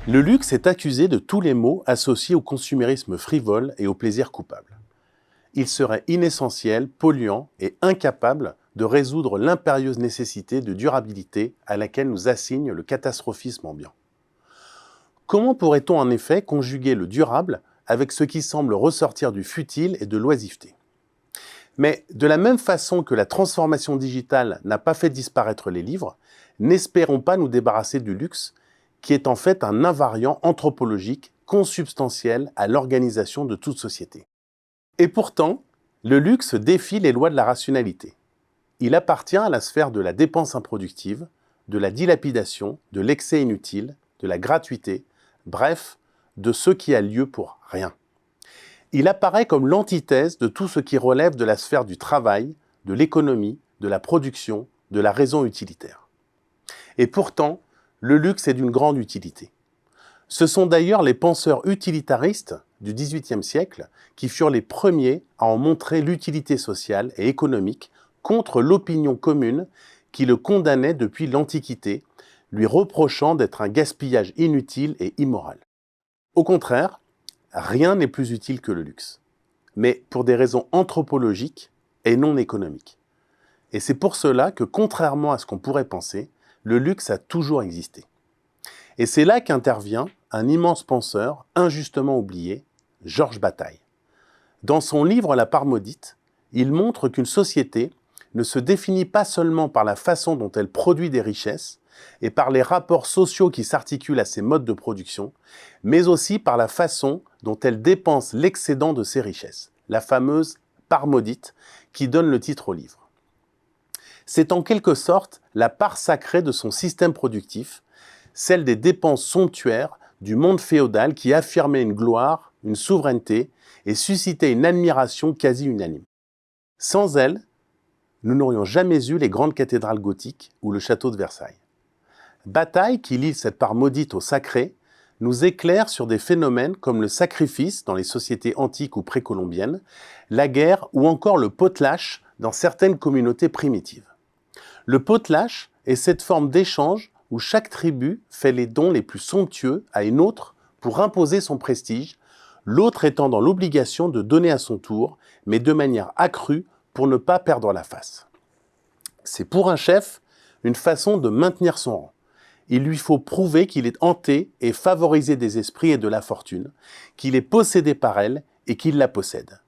Le luxe est accusé de tous les maux associés au consumérisme frivole et au plaisir coupable. Il serait inessentiel, polluant et incapable de résoudre l'impérieuse nécessité de durabilité à laquelle nous assigne le catastrophisme ambiant. Comment pourrait-on en effet conjuguer le durable avec ce qui semble ressortir du futile et de l'oisiveté ? Mais de la même façon que la transformation digitale n'a pas fait disparaître les livres, n'espérons pas nous débarrasser du luxe, qui est en fait un invariant anthropologique consubstantiel à l'organisation de toute société. Et pourtant, le luxe défie les lois de la rationalité. Il appartient à la sphère de la dépense improductive, de la dilapidation, de l'excès inutile, de la gratuité, bref, de ce qui a lieu pour rien. Il apparaît comme l'antithèse de tout ce qui relève de la sphère du travail, de l'économie, de la production, de la raison utilitaire. Et pourtant, le luxe est d'une grande utilité. Ce sont d'ailleurs les penseurs utilitaristes du XVIIIe siècle qui furent les premiers à en montrer l'utilité sociale et économique contre l'opinion commune qui le condamnait depuis l'Antiquité, lui reprochant d'être un gaspillage inutile et immoral. Au contraire, rien n'est plus utile que le luxe, mais pour des raisons anthropologiques et non économiques. Et c'est pour cela que, contrairement à ce qu'on pourrait penser, le luxe a toujours existé. Et c'est là qu'intervient un immense penseur, injustement oublié, Georges Bataille. Dans son livre La part maudite, il montre qu'une société ne se définit pas seulement par la façon dont elle produit des richesses et par les rapports sociaux qui s'articulent à ces modes de production, mais aussi par la façon dont elle dépense l'excédent de ces richesses, la fameuse part maudite qui donne le titre au livre. C'est en quelque sorte la part sacrée de son système productif, celle des dépenses somptuaires du monde féodal qui affirmait une gloire, une souveraineté et suscitait une admiration quasi unanime. Sans elle, nous n'aurions jamais eu les grandes cathédrales gothiques ou le château de Versailles. Bataille, qui lie cette part maudite au sacré, nous éclaire sur des phénomènes comme le sacrifice dans les sociétés antiques ou précolombiennes, la guerre ou encore le potlatch dans certaines communautés primitives. Le potlatch est cette forme d'échange où chaque tribu fait les dons les plus somptueux à une autre pour imposer son prestige, l'autre étant dans l'obligation de donner à son tour, mais de manière accrue pour ne pas perdre la face. C'est pour un chef une façon de maintenir son rang. Il lui faut prouver qu'il est hanté et favorisé des esprits et de la fortune, qu'il est possédé par elle et qu'il la possède.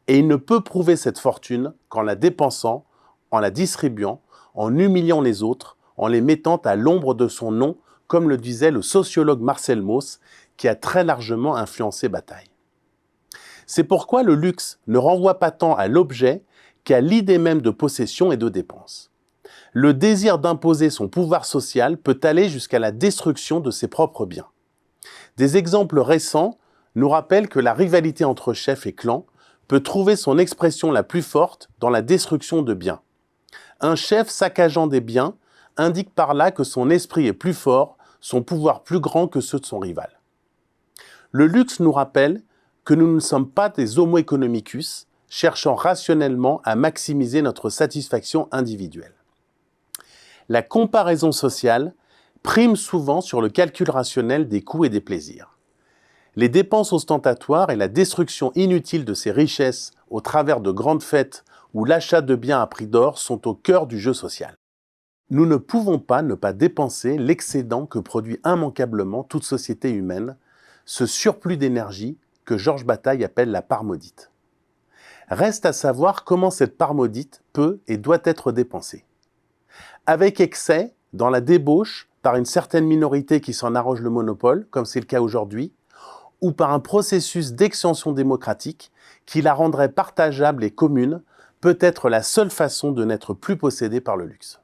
Et il ne peut prouver cette fortune qu'en la dépensant, en la distribuant, en humiliant les autres, en les mettant à l'ombre de son nom, comme le disait le sociologue Marcel Mauss, qui a très largement influencé Bataille. C'est pourquoi le luxe ne renvoie pas tant à l'objet qu'à l'idée même de possession et de dépense. Le désir d'imposer son pouvoir social peut aller jusqu'à la destruction de ses propres biens. Des exemples récents nous rappellent que la rivalité entre chefs et clans peut trouver son expression la plus forte dans la destruction de biens. Un chef saccageant des biens indique par là que son esprit est plus fort, son pouvoir plus grand que ceux de son rival. Le luxe nous rappelle que nous ne sommes pas des homo economicus cherchant rationnellement à maximiser notre satisfaction individuelle. La comparaison sociale prime souvent sur le calcul rationnel des coûts et des plaisirs. Les dépenses ostentatoires et la destruction inutile de ces richesses au travers de grandes fêtes où l'achat de biens à prix d'or sont au cœur du jeu social. Nous ne pouvons pas ne pas dépenser l'excédent que produit immanquablement toute société humaine, ce surplus d'énergie que Georges Bataille appelle la part maudite. Reste à savoir comment cette part maudite peut et doit être dépensée. Avec excès, dans la débauche, par une certaine minorité qui s'en arroge le monopole, comme c'est le cas aujourd'hui, ou par un processus d'extension démocratique qui la rendrait partageable et commune, peut être la seule façon de n'être plus possédé par le luxe.